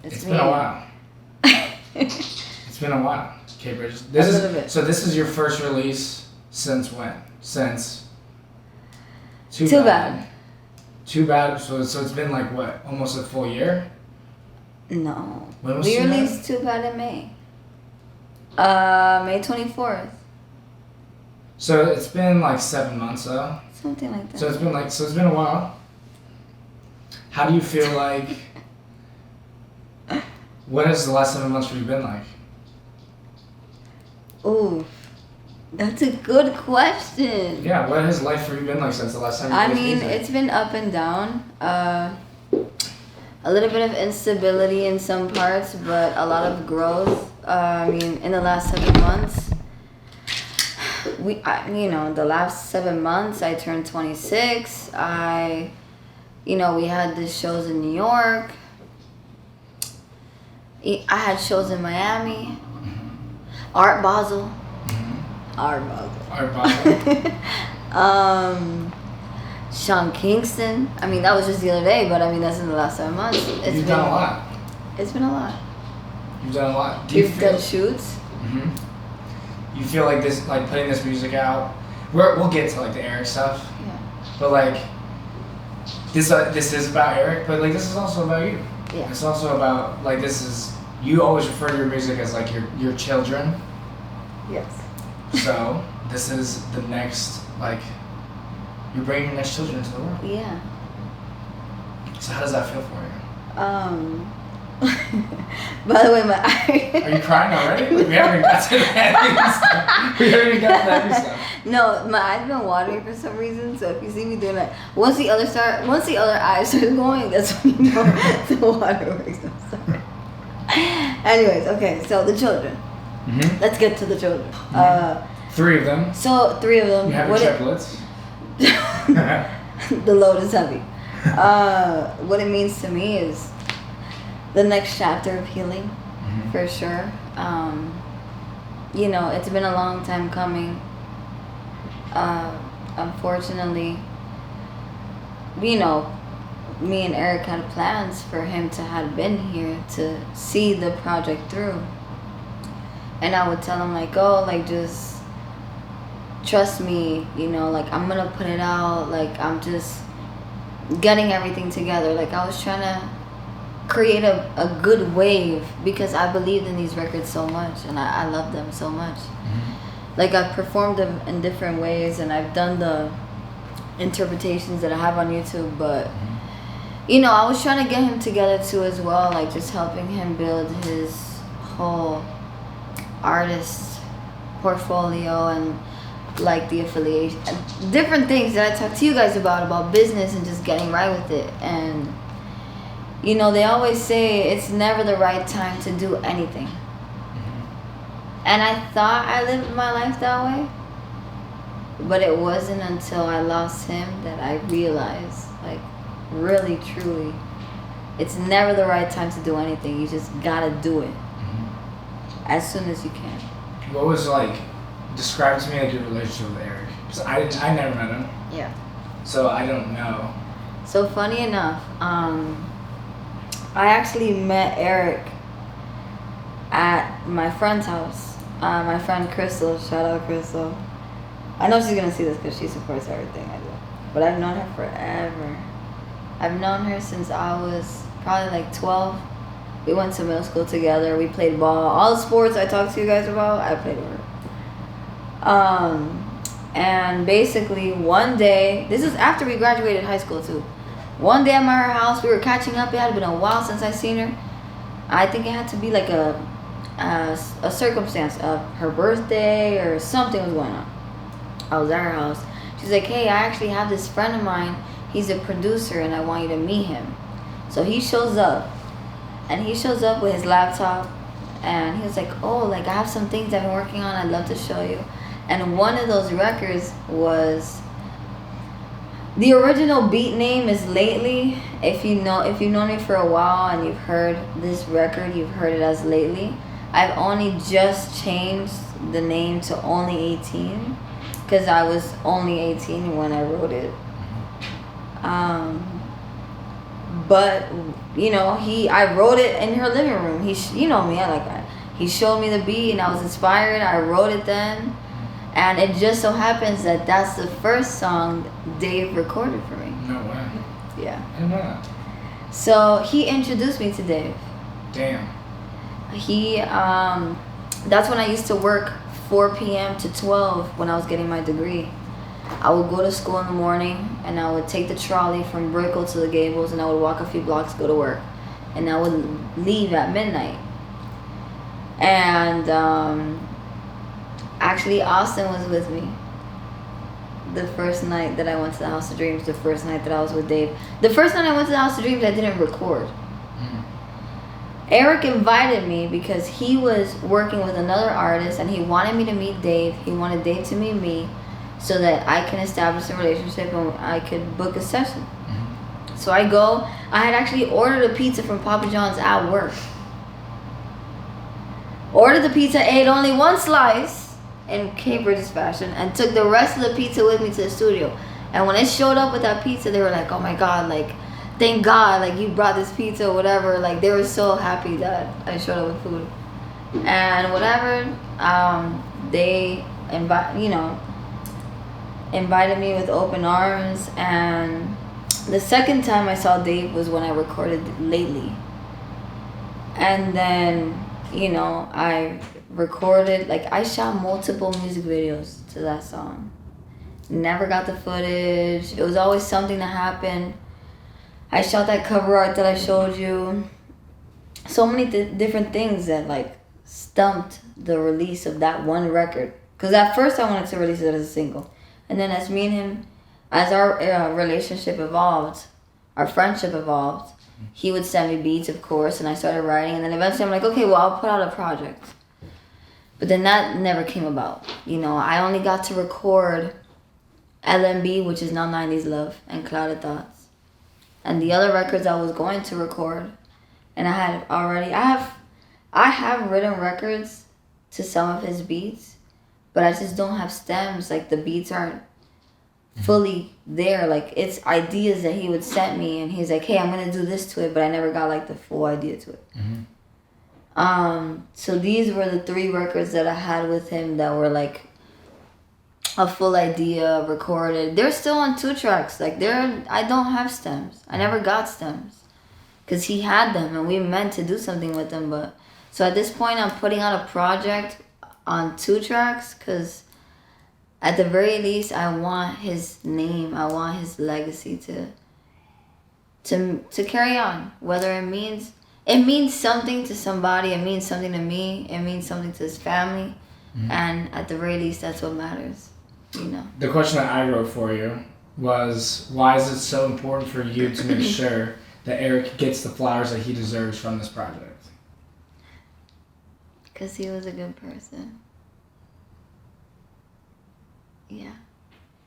It's been a while. It's been a while. Okay, Bridges. So this is your first release since when? Since Too Bad. Too Bad. So it's been like what? Almost a full year? No. When was we Too Bad? released Too Bad in May. May 24th. So it's been like 7 months though. Something like that. So it's been a while. How do you feel like? What has the last 7 months for you been like? Ooh, that's a good question. Yeah, what has life for you been like since the last time you I released mean, music? it's been up and down. A little bit of instability in some parts, but a lot of growth. I mean, in the last 7 months, the last 7 months, I turned 26. We had the shows in New York. I had shows in Miami. Art Basel. Art Basel. Sean Kingston. I mean, that was just the other day, but I mean, that's in the last 7 months. You've done a lot. It's been a lot. You've done a lot. We've done shoots. You feel like this, like putting this music out. We'll get to like the Eric stuff. Yeah. But like, this is about Eric, but like this is also about you. Yeah. It's also about like you always refer to your music as like your children. Yes. So this is the next, like, you're bringing your next children into the world. Yeah. So how does that feel for you? By the way, Are you crying already? Like, we haven't even got to the heavy stuff. We haven't even got to the heavy stuff. No, my eyes been watering for some reason. So if you see me doing that, once the other eye starts going, that's when you know the waterworks will start. Anyways, okay, so the children. Let's get to the children. 3 of them. So 3 of them. You have your triplets. The load is heavy. What it means to me is the next chapter of healing, for sure. It's been a long time coming. Unfortunately, me and Eric had plans for him to have been here to see the project through. And I would tell him like, oh, like just trust me, like I'm gonna put it out, like I'm just getting everything together. Like I was trying to create a good wave because I believed in these records so much and I love them so much. Like I've performed them in different ways and I've done the interpretations that I have on YouTube, but I was trying to get him together too as well, like just helping him build his whole artist portfolio and like the affiliation, different things that I talk to you guys about business and just getting right with it. And they always say it's never the right time to do anything. And I thought I lived my life that way, but it wasn't until I lost him that I realized, like, really, truly, it's never the right time to do anything. You just gotta do it as soon as you can. What was like? Describe to me like your relationship with Eric, because I never met him. Yeah. So I don't know. So funny enough, I actually met Eric at my friend's house. My friend Crystal, shout out Crystal. I know she's gonna see this because she supports everything I do. But I've known her forever. I've known her since I was probably like 12. We went to middle school together. We played ball. All the sports I talked to you guys about, I played with her. And basically one day, this is after we graduated high school too. One day I'm at her house, we were catching up. It had been a while since I seen her. I think it had to be like a circumstance of her birthday or something was going on. I was at her house. She's like, hey, I actually have this friend of mine. He's a producer and I want you to meet him. So he shows up. And he shows up with his laptop. And he was like, oh, like I have some things I've been working on. I'd love to show you. And one of those records was, the original beat name is Lately. If you've known me for a while and you've heard this record, you've heard it as Lately. I've only just changed the name to Only 18 because I was only 18 when I wrote it. But you know, I wrote it in her living room. You know me, he showed me the beat and I was inspired. I wrote it then, and it just so happens that that's the first song Dave recorded for me. No way. Yeah. I didn't know that. So he introduced me to Dave. Damn. He that's when I used to work 4 p.m. to 12 when I was getting my degree. I would go to school in the morning and I would take the trolley from Brickell to the Gables and I would walk a few blocks, go to work, and I would leave at midnight. And actually Austin was with me the first night that I went to the House of Dreams, the first night that I was with Dave. The first night I went to the House of Dreams, I didn't record. Eric invited me because he was working with another artist and he wanted me to meet Dave. He wanted Dave to meet me so that I can establish a relationship and I could book a session. Mm-hmm. So I go. I had actually ordered a pizza from Papa John's at work. Ordered the pizza, ate only one slice in Cape Bridges fashion, and took the rest of the pizza with me to the studio. And when it showed up with that pizza, they were like, "Oh my God, like, thank God, like, you brought this pizza," or whatever. Like, they were so happy that I showed up with food. And whatever, they invited me with open arms. And the second time I saw Dave was when I recorded Lately. And then, I recorded, like, I shot multiple music videos to that song. Never got the footage. It was always something that happened. I shot that cover art that I showed you. So many different things that, like, stumped the release of that one record. Because at first I wanted to release it as a single. And then as me and him, as our relationship evolved, our friendship evolved, he would send me beats, of course, and I started writing. And then eventually I'm like, okay, well, I'll put out a project. But then that never came about. I only got to record LMB, which is now 90s Love, and Clouded Thoughts. And the other records I was going to record, and I have written records to some of his beats, but I just don't have stems. Like, the beats aren't fully there. Like, it's ideas that he would send me, and he's like, hey, I'm gonna do this to it, but I never got, like, the full idea to it. So these were the 3 records that I had with him that were, like, a full idea recorded. They're still on 2 tracks. Like, I don't have stems. I never got stems because he had them and we meant to do something with them. But so at this point, I'm putting out a project on 2 tracks because at the very least, I want his name, I want his legacy to carry on. Whether it means something to somebody, it means something to me, it means something to his family, and at the very least, that's what matters. The question that I wrote for you was, why is it so important for you to make sure that Eric gets the flowers that he deserves from this project? Because he was a good person. Yeah.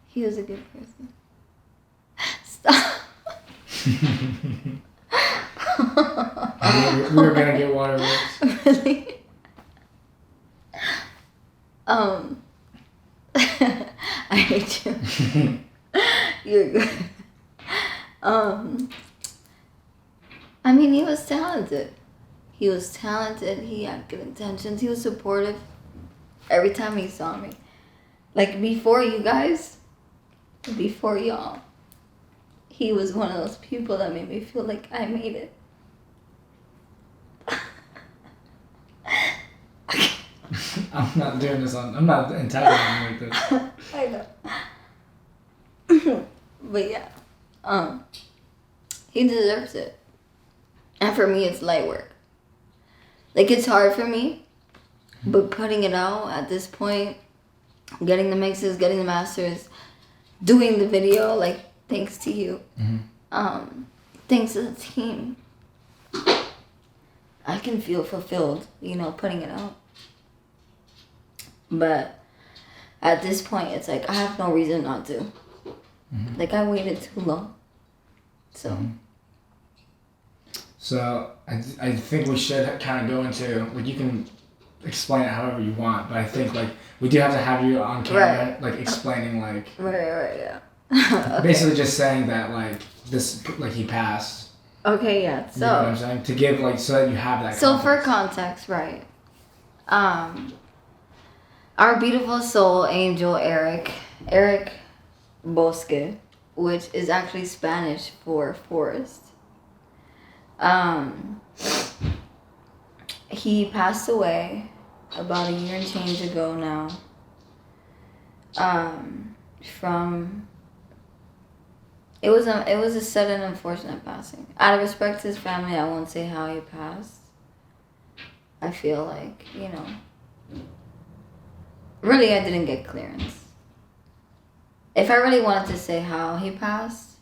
He was a good person. Stop. We were going to get water. Really? I hate you. You're good. I mean, he was talented. He had good intentions. He was supportive every time he saw me. Like, before you guys, before y'all, he was one of those people that made me feel like I made it. I'm not doing this I'm not entitled like this. I know. But yeah, he deserves it. And for me, it's light work. Like, it's hard for me, but putting it out at this point, getting the mixes, getting the masters, doing the video, like, thanks to you, thanks to the team, I can feel fulfilled, putting it out. But at this point, it's like, I have no reason not to. Like, I waited too long. So I think we should kind of go into, like, you can explain it however you want, but I think, like, we do have to have you on camera, right, like, explaining, like, right, yeah. Okay. Basically just saying that, like, this, like, he passed, Okay, yeah. So you know what I'm saying? To give like so that you have that. So for context, right? Our beautiful soul angel Eric Bosque, which is actually Spanish for forest. He passed away about a year and change ago now. From it was a sudden unfortunate passing. Out of respect to his family, I won't say how he passed. I feel like, really I didn't get clearance. If I really wanted to say how he passed,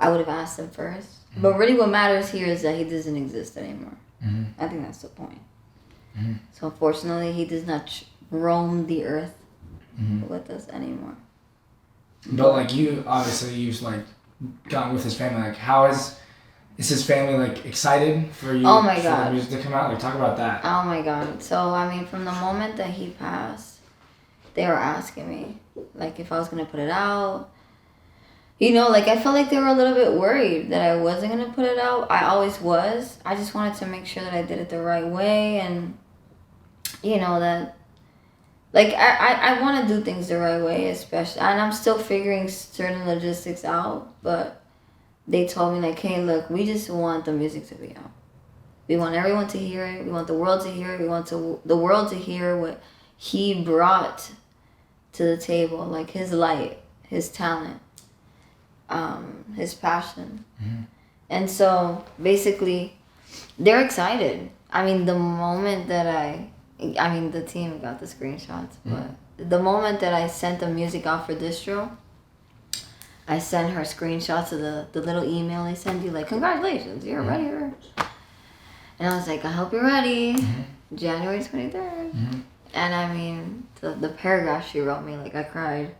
I would have asked him first. Mm-hmm. But really what matters here is that he doesn't exist anymore. Mm-hmm. I think that's the point. Mm-hmm. So unfortunately, he does not roam the earth with us anymore. But like you've like gotten with his family. Like how is his family like excited for you? Oh my for God. the music to come out? Like talk about that. Oh my God. So I mean, from the moment that he passed, they were asking me like if I was gonna put it out. Like I felt like they were a little bit worried that I wasn't gonna put it out. I always was. I just wanted to make sure that I did it the right way, and that like I want to do things the right way, especially, and I'm still figuring certain logistics out. But they told me like, hey, look, we just want the music to be out. We want everyone to hear it. We want the world to hear it. We want the world to hear what he brought to the table, like his light, his talent, his passion. Mm-hmm. And so basically they're excited. I mean, the moment that the team got the screenshots, but the moment that I sent the music out for distro, I sent her screenshots of the little email they send you, like, congratulations, you're ready. And I was like, I hope you're ready. Mm-hmm. January 23rd. Mm-hmm. And I mean, the paragraph she wrote me, like, I cried.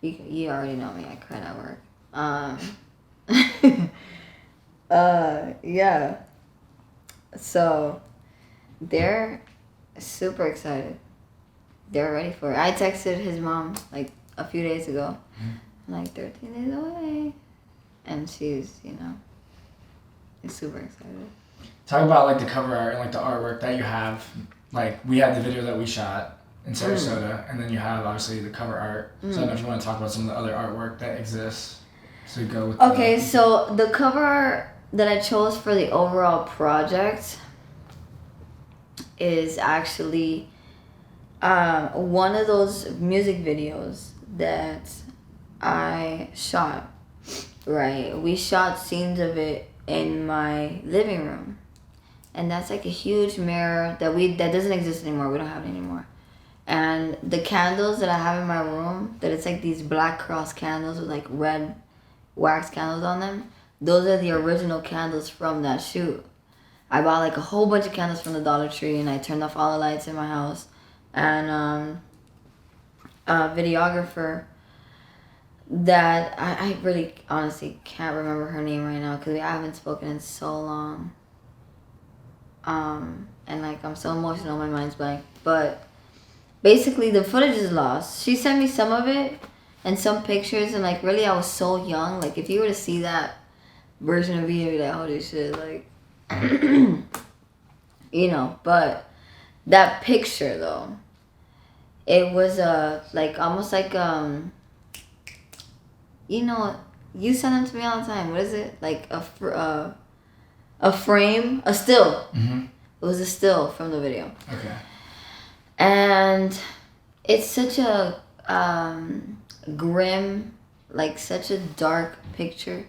You already know me, I cried at work. Yeah. So, they're super excited. They're ready for it. I texted his mom, like, a few days ago. Mm-hmm. Like, 13 days away. And she's, is super excited. Talk about, like, the cover art and, like, the artwork that you have. Like, we had the video that we shot in Sarasota, and then you have, obviously, the cover art. So I don't know if you want to talk about some of the other artwork that exists. So go with okay, so the cover art that I chose for the overall project is actually one of those music videos that I shot, right? We shot scenes of it in my living room. And that's like a huge mirror that doesn't exist anymore. We don't have it anymore. And the candles that I have in my room, that it's like these black cross candles with like red wax candles on them, those are the original candles from that shoot. I bought like a whole bunch of candles from the Dollar Tree, and I turned off all the lights in my house. And a videographer that I really honestly can't remember her name right now because we haven't spoken in so long. And like I'm so emotional, my mind's blank. But basically the footage is lost. She sent me some of it and some pictures, and like really I was so young. Like if you were to see that version of me, you'd be like, holy shit, like but that picture though, it was like almost like you send them to me all the time. What is it? Like a frame, a still. Mm-hmm. It was a still from the video. Okay. And it's such a grim, like such a dark picture.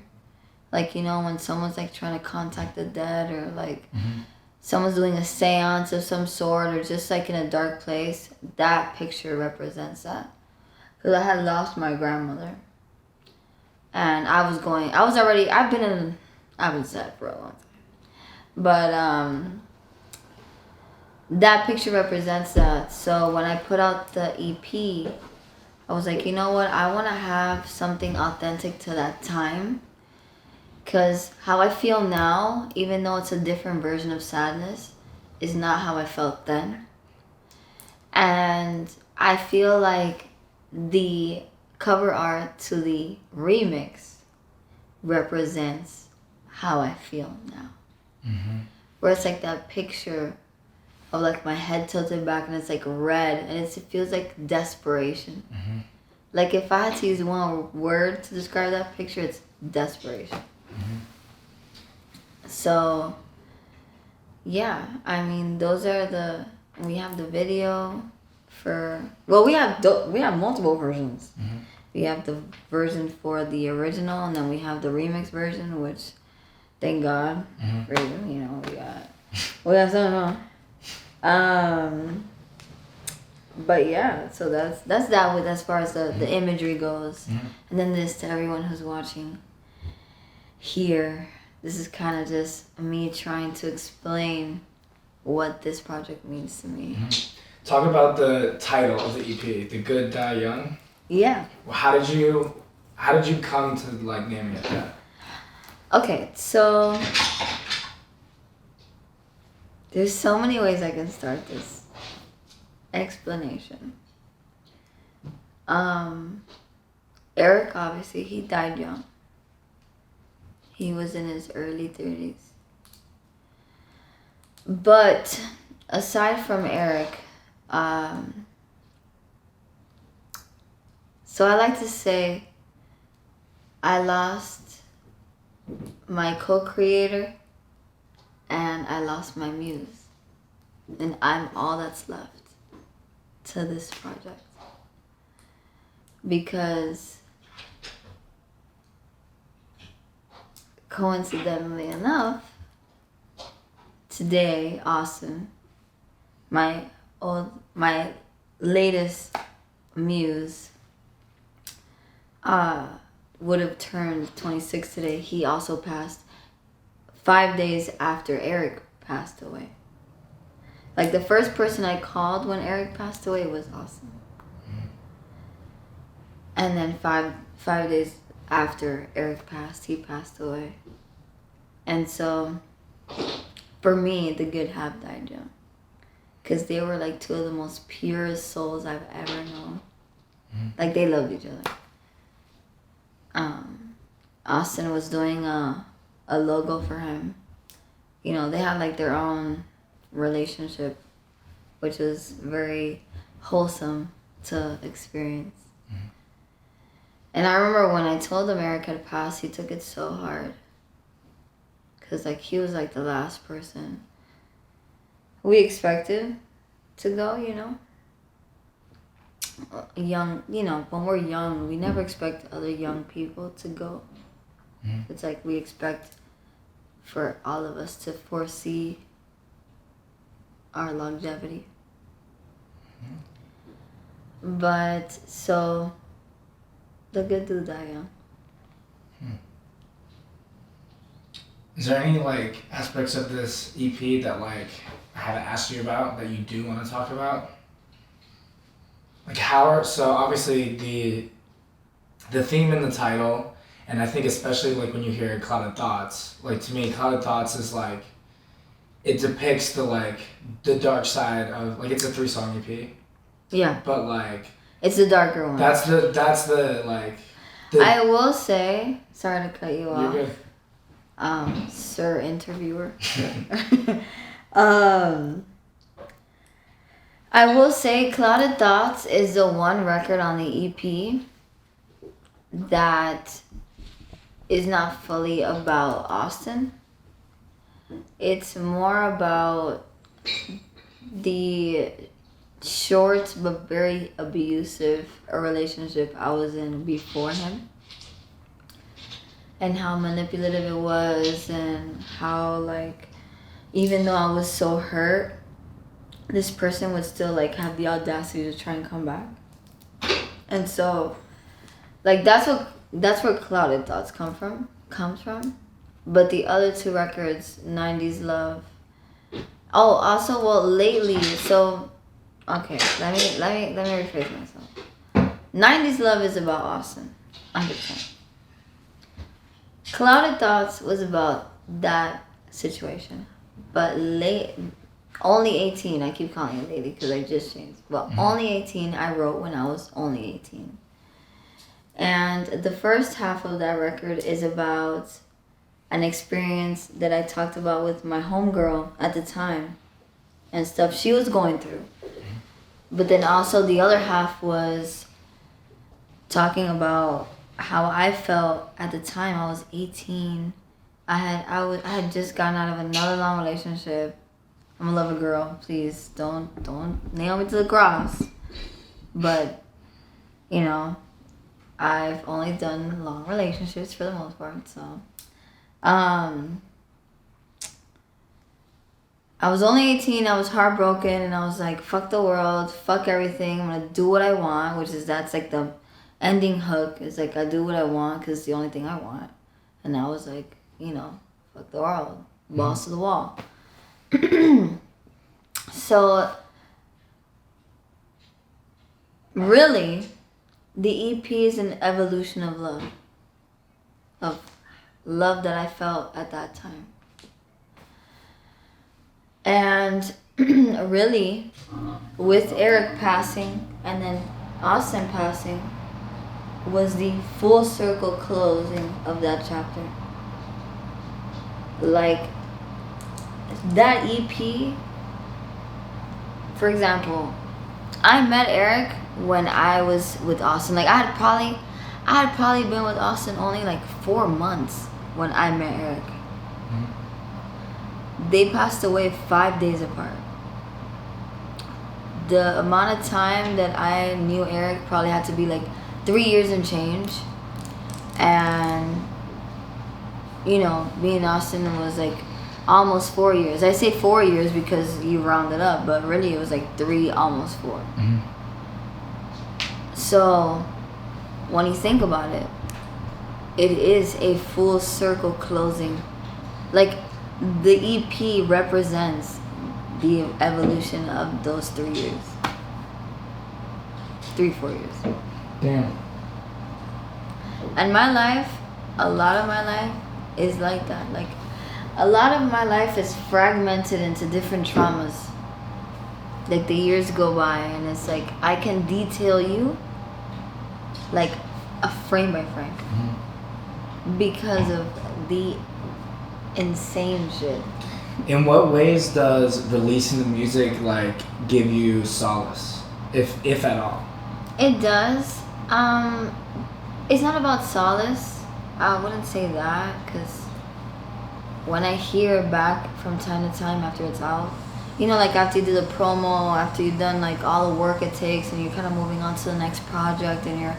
Like, when someone's like trying to contact the dead, or like someone's doing a seance of some sort, or just like in a dark place, that picture represents that. Because I had lost my grandmother. And I've been sad for a long time. But that picture represents that. So when I put out the EP, I was like, you know what? I want to have something authentic to that time. Because how I feel now, even though it's a different version of sadness, is not how I felt then. And I feel like the cover art to the remix represents how I feel now. Mm-hmm. Where it's like that picture of like my head tilted back and it's like red and it feels like desperation. Mm-hmm. Like if I had to use one word to describe that picture, it's desperation. Mm-hmm. So, yeah, I mean, those are we have the video for, well, we have multiple versions. Mm-hmm. We have the version for the original and then we have the remix version, which, thank God, Mm-hmm. you know, we have something on. But yeah, so that's that with as far as the imagery goes. Mm-hmm. And then this to everyone who's watching here, this is kind of just me trying to explain what this project means to me. Mm-hmm. Talk about the title of the EP, The Good Die Young. Yeah. Well, how did you come to like naming it that? Okay, so there's so many ways I can start this explanation. Eric, obviously, he died young. He was in his early 30s. But aside from Eric, so I like to say I lost my co-creator and I lost my muse. And I'm all that's left to this project. Because coincidentally enough, today, Austin, my latest muse, would have turned 26 today. He also passed 5 days after Eric passed away. Like the first person I called when Eric passed away was Austin. And then five days after Eric passed, he passed away. And so, for me, the good have died young. Because they were like two of the most purest souls I've ever known. Like they loved each other. Austin was doing a logo for him. You know, they had like their own relationship, which was very wholesome to experience. And I remember when I told him Eric had passed, he took it so hard. Because like he was like the last person we expected to go, you know. Young, you know, when we're young, we never expect other young people to go. It's like we expect for all of us to foresee our longevity. But so the good do die young. Is there any like aspects of this EP that like I haven't asked you about that you do want to talk about? Like so obviously the theme in the title, and I think especially like when you hear Clouded Thoughts, like to me Clouded Thoughts is like it depicts the dark side of like it's a 3-song EP. Yeah. But like it's the darker one. That's the like I will say, sorry to cut you off. You're good. Sir interviewer. I will say Clouded Thoughts is the one record on the EP that is not fully about Austin. It's more about the short but very abusive relationship I was in before him. And how manipulative it was and how like even though I was so hurt, this person would still like have the audacity to try and come back. And so like that's where Clouded Thoughts comes from. But the other two records, 90s Love. Oh, also well lately, so okay, let me rephrase myself. 90s Love is about Austin, 100%. Clouded Thoughts was about that situation, but only 18. I keep calling it lately because I just changed. But only 18 I wrote when I was only 18. And the first half of that record is about an experience that I talked about with my homegirl at the time and stuff she was going through. But then also the other half was talking about how I felt at the time. I was 18. I had just gotten out of another long relationship. I'm a lover girl. Please don't nail me to the cross. But, you know, I've only done long relationships for the most part, so I was only 18, I was heartbroken, and I was like, fuck the world, fuck everything, I'm gonna do what I want, that's like the ending hook, is like, I do what I want, because it's the only thing I want. And I was like, you know, fuck the world, balls to the wall. So, really, the EP is an evolution of love that I felt at that time. And really, with Eric passing and then Austin passing, was the full circle closing of that chapter. Like, that EP, for example, I met Eric when I was with Austin. Like, I had probably been with Austin only like 4 months when I met Eric. They passed away 5 days apart. The amount of time that I knew Eric probably had to be like 3 years and change. And, you know, being in Austin was like almost 4 years. I say 4 years because you round it up, but really it was like 3, almost 4. So, when you think about it, it is a full circle closing. Like, the EP represents the evolution of those 3 years. 3-4 years. Damn. And my life, a lot of my life is like that. Like, a lot of my life is fragmented into different traumas. Like, the years go by and it's like, I can detail you like a frame by frame. Because of the insane shit. In what ways does releasing the music like give you solace, if at all? It does. It's not about solace. I wouldn't say that, because when I hear back from time to time after it's out, you know, like after you do the promo, after you've done like all the work it takes, and you're kind of moving on to the next project, and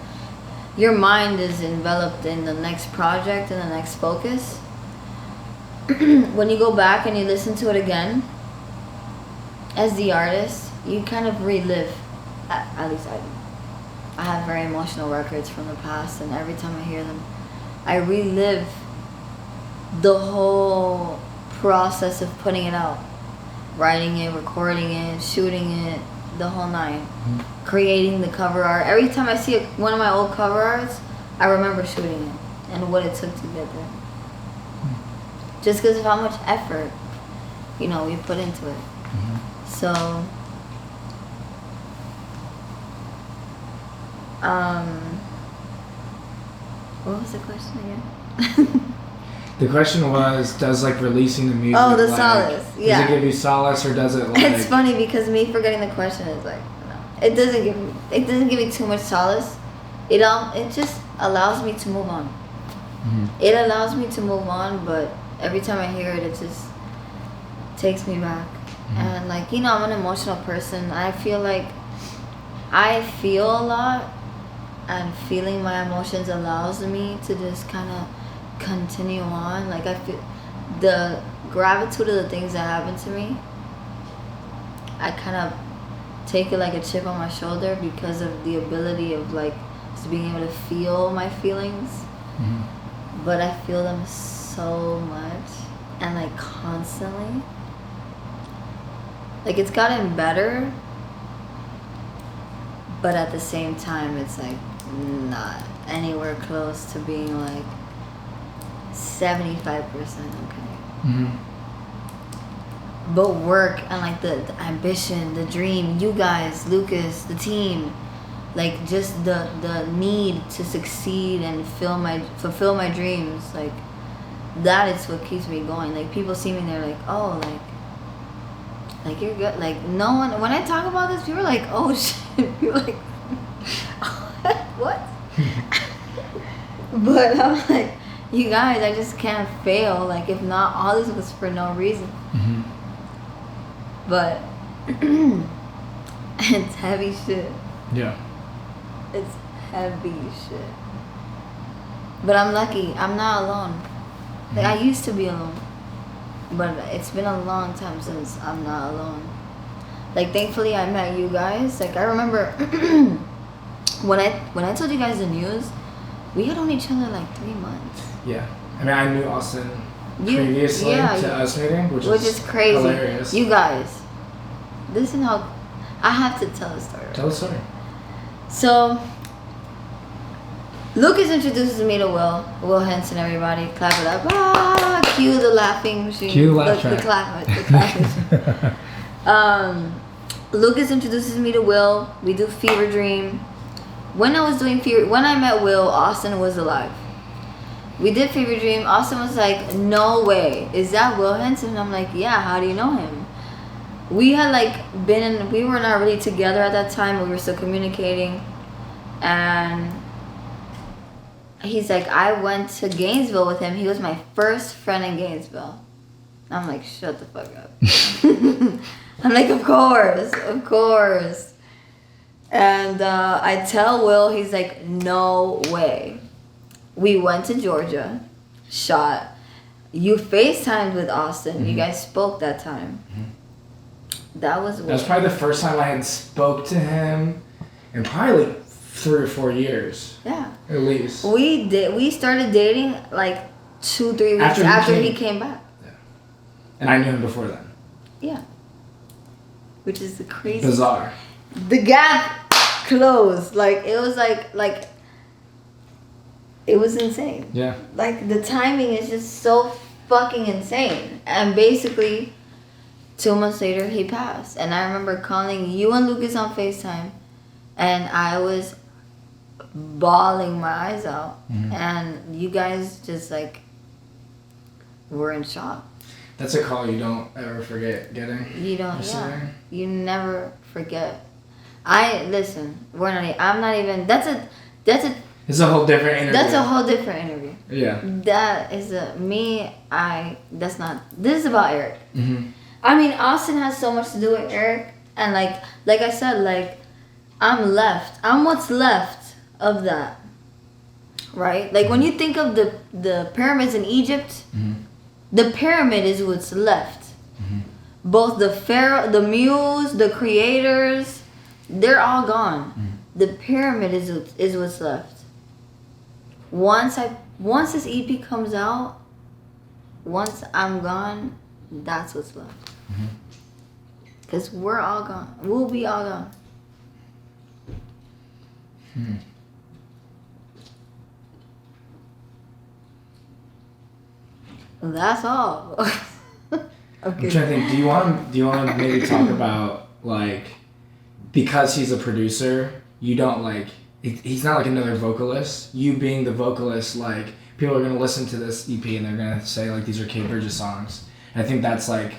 your mind is enveloped in the next project and the next focus. When you go back and you listen to it again, as the artist, you kind of relive, at least I do. I have very emotional records from the past, and every time I hear them, I relive the whole process of putting it out. Writing it, recording it, shooting it, the whole nine. Creating the cover art. Every time I see one of my old cover arts, I remember shooting it and what it took to get there. Just because of how much effort, you know, we put into it. So, what was the question again? The question was, does like releasing the music, oh, the like, solace, yeah. Does it give you solace, or does it like... It's funny because me forgetting the question is like, no. It doesn't give me too much solace. It just allows me to move on. It allows me to move on, but every time I hear it, it just takes me back. And like, you know, I'm an emotional person. I feel like I feel a lot, and feeling my emotions allows me to just kind of continue on. Like, I feel the gratitude of the things that happen to me, I kind of take it like a chip on my shoulder because of the ability of like just being able to feel my feelings. But I feel them so much and like constantly. Like, it's gotten better, but at the same time it's like not anywhere close to being like 75% okay. But work and like the ambition, the dream, you guys, Lucas, the team, like just the need to succeed and fulfill my dreams, like that is what keeps me going. Like people see me, they're like, oh, like you're good. Like no one. When I talk about this, people are like, oh shit. People are like, what? But I'm like, you guys, I just can't fail. Like if not, all this was for no reason. Mm-hmm. But it's heavy shit. Yeah. It's heavy shit. But I'm lucky. I'm not alone. Like I used to be alone, but it's been a long time since I'm not alone. Like thankfully I met you guys. Like I remember when I told you guys the news, we had known each other like 3 months. Yeah, I mean I knew Austin previously to us meeting, which is crazy. Hilarious. You guys, this is how I have to tell a story. Tell a story. So Lucas introduces me to Will Henson, everybody. Clap it up. Ah, cue the laughing machine. Cue the laugh track. The clap machine. Lucas introduces me to Will. We do Fever Dream. When I met Will, Austin was alive. We did Fever Dream. Austin was like, no way. Is that Will Henson? I'm like, yeah, how do you know him? We had we were not really together at that time. We were still communicating. And he's like, I went to Gainesville with him. He was my first friend in Gainesville. I'm like, shut the fuck up. I'm like, of course. And I tell Will, he's like, no way. We went to Georgia, shot. You FaceTimed with Austin. Mm-hmm. You guys spoke that time. Mm-hmm. That was probably the first time I had spoke to him in probably like 3 or 4 years. Yeah. At least. We started dating like 2-3 weeks after he came back. Yeah. And I knew him before then. Yeah. Which is the crazy. Bizarre. The gap closed. Like it was like it was insane. Yeah. Like the timing is just so fucking insane. And basically 2 months later he passed. And I remember calling you and Lucas on FaceTime and I was bawling my eyes out. Mm-hmm. And you guys just like were in shock. That's a call you don't ever forget getting. You don't, yeah. You never forget. I'm not even, it's a whole different interview. That's a whole different interview. Yeah. This is about Eric. Mm-hmm. I mean, Austin has so much to do with Eric. And like I said, like, I'm what's left of that. Right? Like, when you think of the pyramids in Egypt, mm-hmm. the pyramid is what's left. Mm-hmm. Both the pharaoh, the mules, the creators, they're all gone. Mm-hmm. The pyramid is what's left. Once this EP comes out, once I'm gone, that's what's left. Because we're all gone. We'll be all gone. Hmm. That's all. Okay. I'm trying to think. Do you want to maybe talk about, like, because he's a producer, you don't like. He's not like another vocalist. You being the vocalist, like, people are gonna listen to this EP and they're gonna say like these are Kate Burgess songs. And I think that's like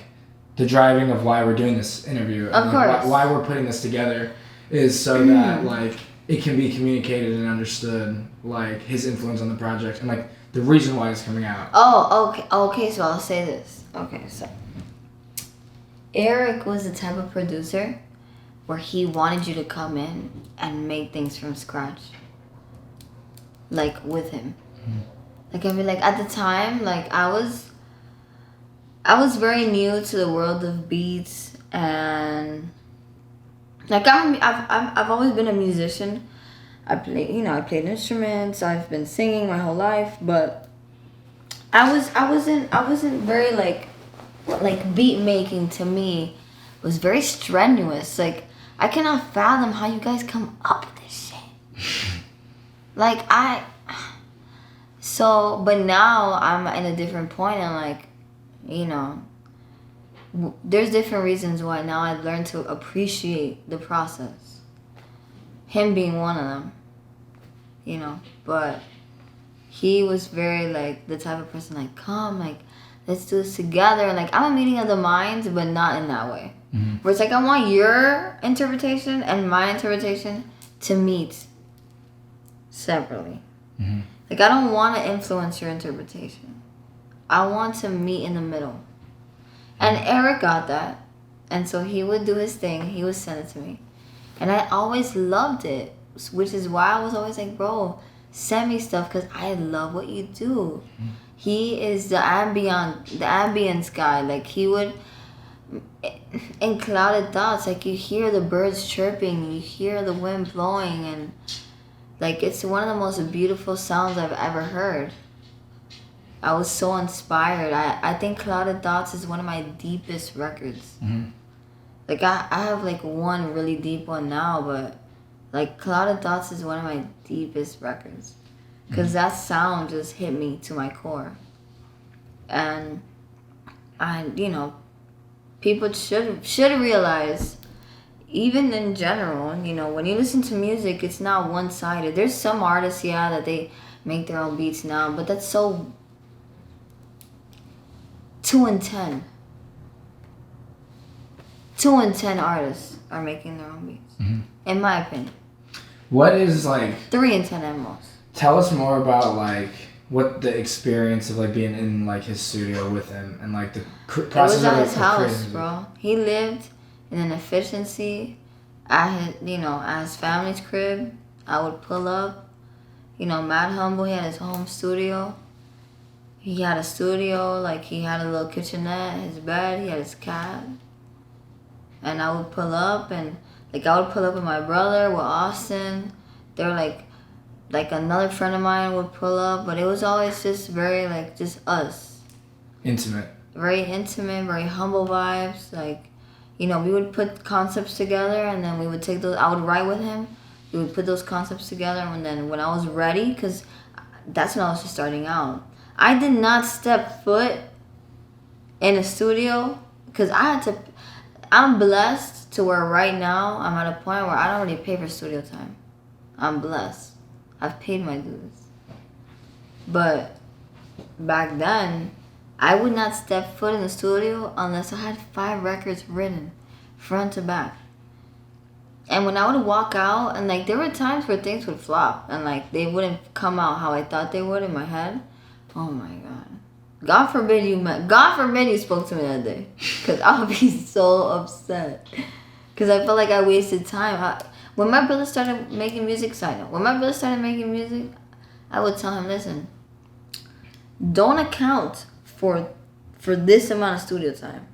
the driving of why we're doing this interview. Of course. Why we're putting this together is so that like it can be communicated and understood, like his influence on the project and like the reason why it's coming out. Oh, okay. So I'll say this. Okay, so Eric was the type of producer where he wanted you to come in and make things from scratch. Like, with him. Mm-hmm. Like, I mean, like, at the time, like, I was very new to the world of beats, and, like, I've always been a musician. I played instruments, I've been singing my whole life, but I wasn't very, like beat making to me was very strenuous. Like, I cannot fathom how you guys come up with this shit. Like, but now I'm in a different point and, like, you know, there's different reasons why now I've learned to appreciate the process. Him being one of them, you know, but he was very like the type of person like, come, like, let's do this together. And like, I'm a meeting of the minds, but not in that way. Mm-hmm. Where it's like, I want your interpretation and my interpretation to meet separately. Mm-hmm. Like, I don't want to influence your interpretation. I want to meet in the middle. And Eric got that. And so he would do his thing. He would send it to me. And I always loved it. Which is why I was always like, bro, send me stuff because I love what you do. Mm-hmm. He is the ambience guy. Like, he would, in Clouded Thoughts, like, you hear the birds chirping, you hear the wind blowing, and like, it's one of the most beautiful sounds I've ever heard. I was so inspired. I think Clouded Thoughts is one of my deepest records. Mm-hmm. Like, I have like one really deep one now, but like Clouded Thoughts is one of my deepest records. Because that sound just hit me to my core. And people should realize, even in general, when you listen to music, it's not one-sided. There's some artists, that they make their own beats now, but that's so 2 in 10. 2 in 10 artists are making their own beats, in my opinion. What is like 3 in 10 at most. Tell us more about like what the experience of like being in like his studio with him and like the process. It was at his house, bro. He lived in an efficiency. At his family's crib. I would pull up. Mad humble. He had his home studio. He had a studio, like he had a little kitchenette, his bed. He had his cat. And I would pull up, and like I would pull up with my brother, with Austin. They were like another friend of mine would pull up, but it was always just very like just us. Intimate. Very intimate, very humble vibes. Like, we would put concepts together, and then we would take those. I would write with him. We would put those concepts together, and then when I was ready, because that's when I was just starting out. I did not step foot in a studio because I had to. I'm blessed to where right now I'm at a point where I don't really pay for studio time. I'm blessed. I've paid my dues. But back then, I would not step foot in the studio unless I had 5 records written, front to back. And when I would walk out, and like there were times where things would flop, and like they wouldn't come out how I thought they would in my head. Oh my God. God forbid you spoke to me that day. Because I would be so upset. Because I felt like I wasted time. When my brother started making music, I would tell him, listen, don't account for this amount of studio time.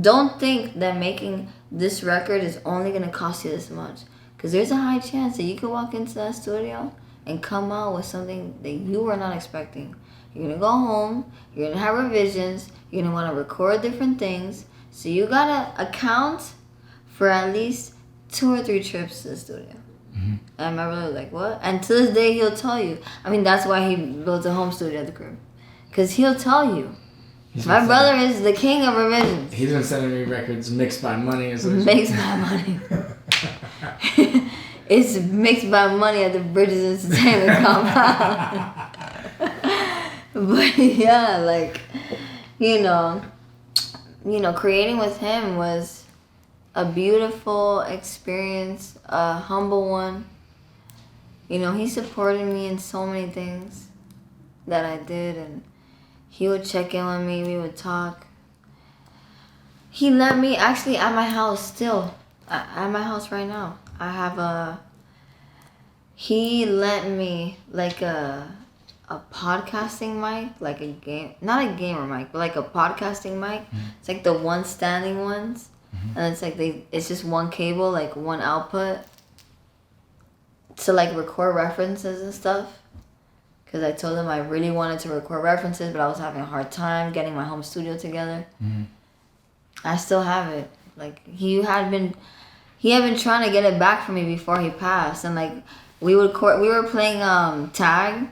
Don't think that making this record is only going to cost you this much. Because there's a high chance that you could walk into that studio and come out with something that you were not expecting. You're going to go home, you're going to have revisions, you're going to want to record different things. So you got to account for at least 2 or 3 trips to the studio. Mm-hmm. And my brother was like, what? And to this day, he'll tell you. I mean, that's why he built a home studio at the crib. Because he'll tell you. My brother is the king of revisions. He's been sending me records mixed by money. Mixed by money. It's mixed by money at the Bridges Entertainment compound. But yeah, like, creating with him was a beautiful experience, a humble one. He supported me in so many things that I did, and he would check in with me, we would talk. He let me, actually at my house still, at my house right now, he lent me like a podcasting mic, like not a gamer mic, but like a podcasting mic. Mm-hmm. It's like the one standing ones. Mm-hmm. And it's like it's just one cable, like one output to like record references and stuff. Because I told him I really wanted to record references, but I was having a hard time getting my home studio together. Mm-hmm. I still have it. Like he had been trying to get it back from me before he passed, and like we were playing tag,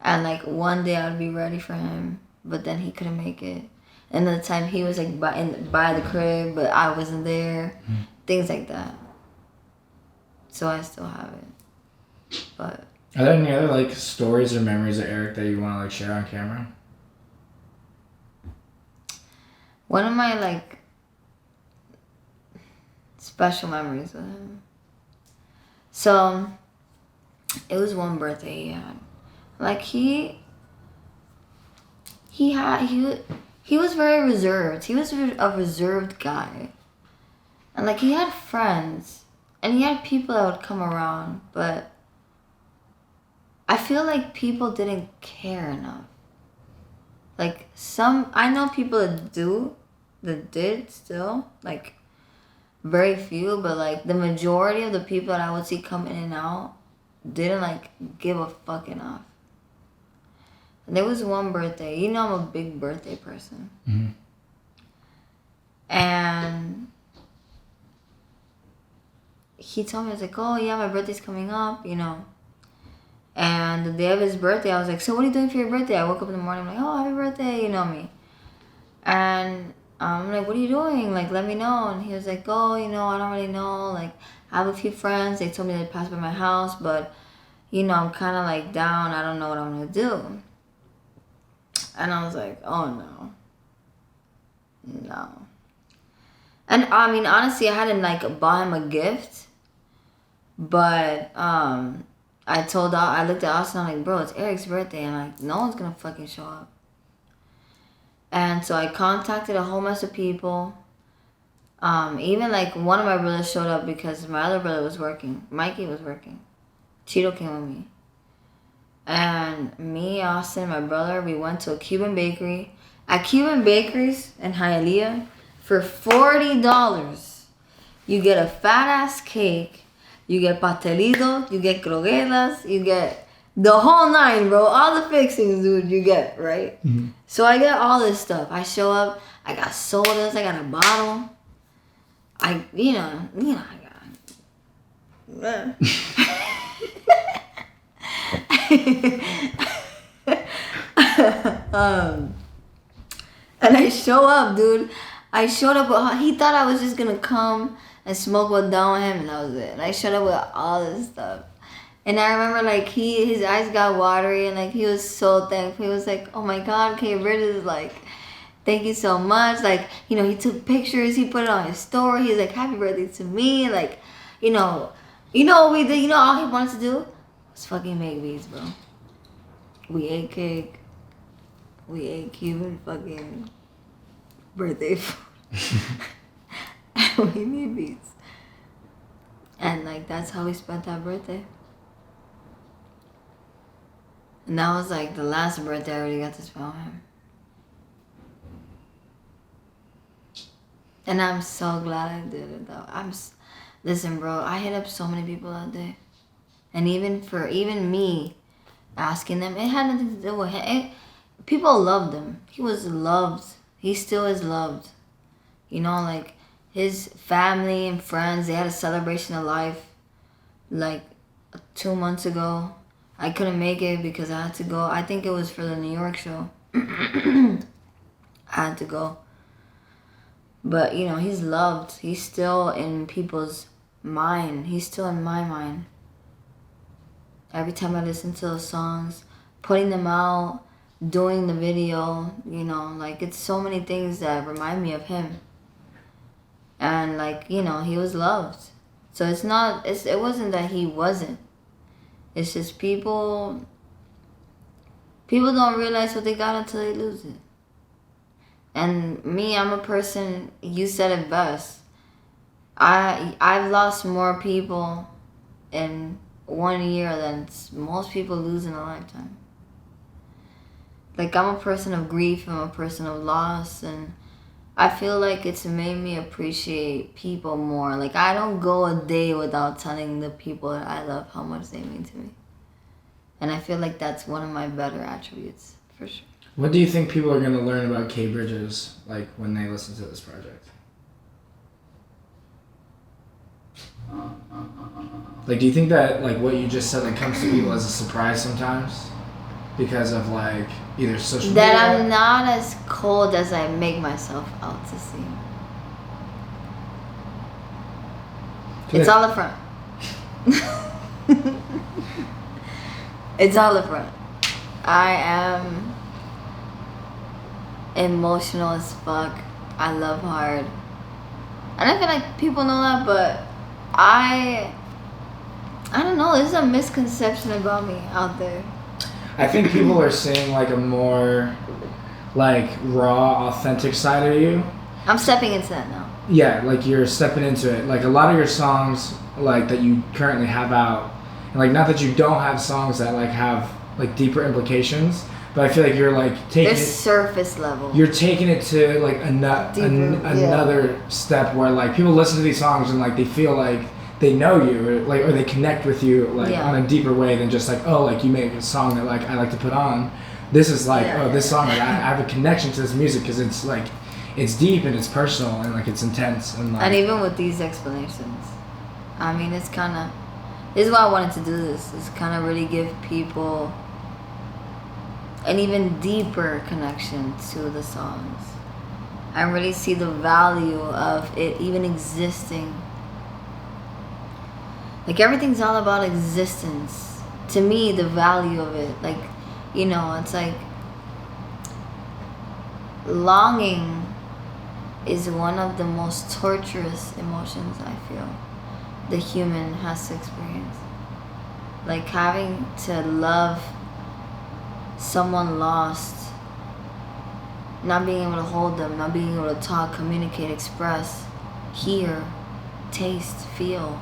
and like one day I would be ready for him, but then he couldn't make it. And the time he was like by the crib, but I wasn't there. Things like that. So I still have it. But Are there any other like stories or memories of Eric that you want to like share on camera? One of my like special memories with him. So it was one birthday he had. Like he was very reserved. He was a reserved guy. And like he had friends and he had people that would come around, but I feel like people didn't care enough. Like I know people that did still, like very few, but like the majority of the people that I would see come in and out didn't like give a fuck enough. And there was one birthday, you know I'm a big birthday person. Mm-hmm. And he told me, I was like, oh yeah, my birthday's coming up, you know. And the day of his birthday, I was like, so what are you doing for your birthday? I woke up in the morning, I'm like, oh, happy birthday, you know me. And I'm like, what are you doing? Like, let me know. And he was like, oh, you know, I don't really know. Like, I have a few friends. They told me they'd pass by my house, but, you know, I'm kind of like down. I don't know what I'm going to do. And I was like, oh, no. No. And, I mean, honestly, I hadn't, like, bought him a gift. But, I looked at Austin, I'm like, bro, it's Eric's birthday. And, like, no one's going to fucking show up. And so I contacted a whole mess of people. Even, like, one of my brothers showed up because my other brother was working. Mikey was working. Cheeto came with me. And me, Austin, my brother, we went to a Cuban bakery. At Cuban bakeries in Hialeah, for $40, you get a fat-ass cake, you get pastelito, you get croquetas, you get the whole nine, bro. All the fixings, dude, you get, right? Mm-hmm. So I get all this stuff. I show up, I got sodas, I got a bottle. I got... And I show up, dude. I showed up. He thought I was just gonna come and smoke one down with him, and that was it. And I showed up with all this stuff. And I remember, like, his eyes got watery, and, like, he was so thankful. He was like, oh, my God, K. Bridges, like, thank you so much. Like, you know, he took pictures. He put it on his story. He was like, happy birthday to me. Like, you know what we did? You know all he wanted to do was fucking make beats, bro. We ate cake. We ate Cuban fucking birthday food. And we made beats. And, like, that's how we spent that birthday. And that was, like, the last birthday I really got to spend with him. And I'm so glad I did it, though. Listen, bro, I hit up so many people that day. And even me asking them, it had nothing to do with him. People loved him. He was loved. He still is loved. You know, like, his family and friends, they had a celebration of life, like, 2 months ago. I couldn't make it because I had to go. I think it was for the New York show. I had to go. But, you know, he's loved. He's still in people's mind. He's still in my mind. Every time I listen to those songs, putting them out, doing the video, you know, like, it's so many things that remind me of him. And, like, you know, he was loved. So it wasn't that he wasn't. It's just people don't realize what they got until they lose it. And me, I'm a person, you said it best. I've lost more people in 1 year than most people lose in a lifetime. Like, I'm a person of grief, I'm a person of loss, and I feel like it's made me appreciate people more. Like, I don't go a day without telling the people that I love how much they mean to me. And I feel like that's one of my better attributes, for sure. What do you think people are going to learn about K. Bridges, like, when they listen to this project? Like, do you think that, like, what you just said, that comes to people as a surprise sometimes? Because of, like, either social media? That I'm not as cold as I make myself out to seem. It's all a front. It's all up front. I am emotional as fuck. I love hard. And I feel like people know that, but I don't know. There's a misconception about me out there. I think people are seeing like a more like raw, authentic side of you. I'm stepping into that now. Yeah, like you're stepping into it. Like a lot of your songs, like that you currently have out, and like not that you don't have songs that like have like deeper implications, but I feel like you're like taking They're surface level. You're taking it to like another step where like people listen to these songs and like they feel like they know you or they connect with you like on a deeper way than just like, oh, like you make a song that like I like to put on. This is like, this song, like I have a connection to this music because it's like it's deep and it's personal and like it's intense and like. And even with these explanations, I mean, it's kind of. This is why I wanted to do this. Is kind of really give people an even deeper connection to the songs. I really see the value of it even existing. Like everything's all about existence. To me, the value of it, like, you know, it's like longing is one of the most torturous emotions I feel the human has to experience. Like having to love someone lost, not being able to hold them, not being able to talk, communicate, express, hear, taste, feel.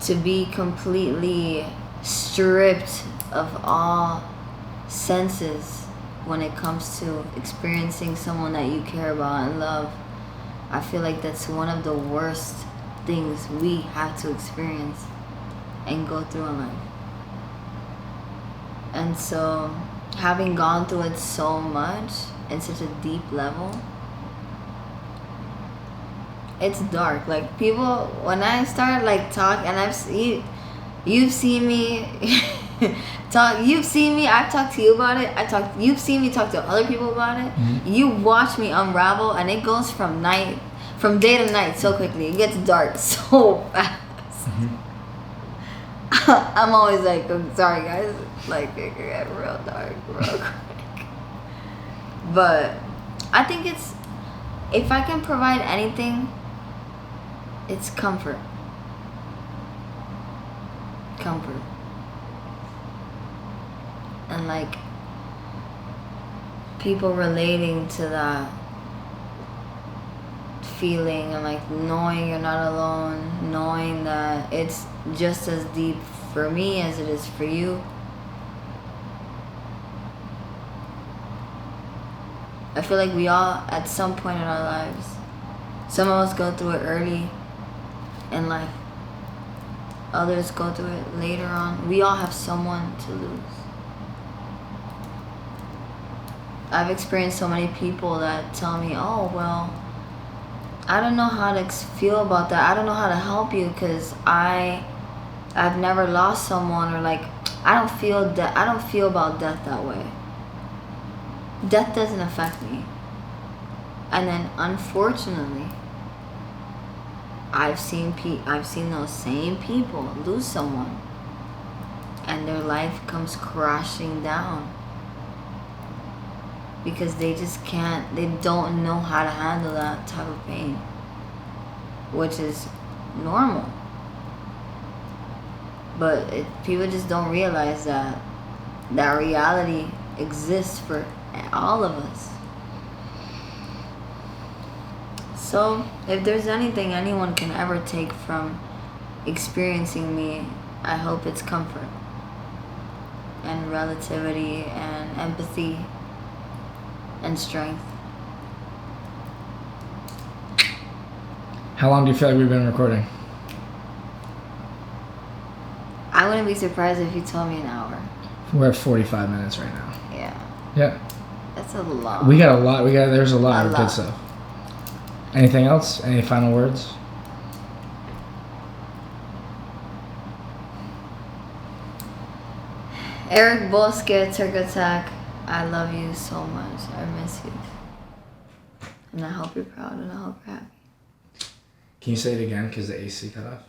To be completely stripped of all senses when it comes to experiencing someone that you care about and love. I feel like that's one of the worst things we have to experience and go through in life. And so, having gone through it so much in such a deep level, it's dark. Like people, when I start like talk, and you've seen me talk. You've seen me. I've talked to you about it. You've seen me talk to other people about it. Mm-hmm. You watch me unravel, and it goes from day to night so quickly. It gets dark so fast. Mm-hmm. I'm always like, I'm sorry guys, like it get real dark real quick. But I think if I can provide anything, it's comfort. And like people relating to that feeling and like knowing you're not alone, knowing that it's just as deep for me as it is for you. I feel like we all, at some point in our lives, some of us go through it early in life. Others go through it later on. We all have someone to lose. I've experienced so many people that tell me, oh, well, I don't know how to feel about that. I don't know how to help you because I've never lost someone, or like I don't feel about death that way. Death doesn't affect me. And then unfortunately, I've seen those same people lose someone, and their life comes crashing down because they don't know how to handle that type of pain, which is normal. But people just don't realize that reality exists for all of us. So if there's anything anyone can ever take from experiencing me, I hope it's comfort and relativity and empathy and strength. How long do you feel like we've been recording? I wouldn't be surprised if you told me an hour. We're at 45 minutes right now. Yeah. Yeah. That's a lot. We got a lot. There's a lot of good stuff. Anything else? Any final words? Eric Bosque, Turk Attack, I love you so much. I miss you. And I hope you're proud and I hope you're happy. Can you say it again because the AC cut off?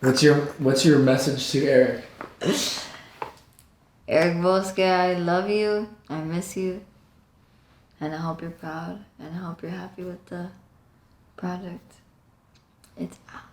What's your message to Eric? Eric Bosque, I love you. I miss you. And I hope you're proud. And I hope you're happy with the project. It's out.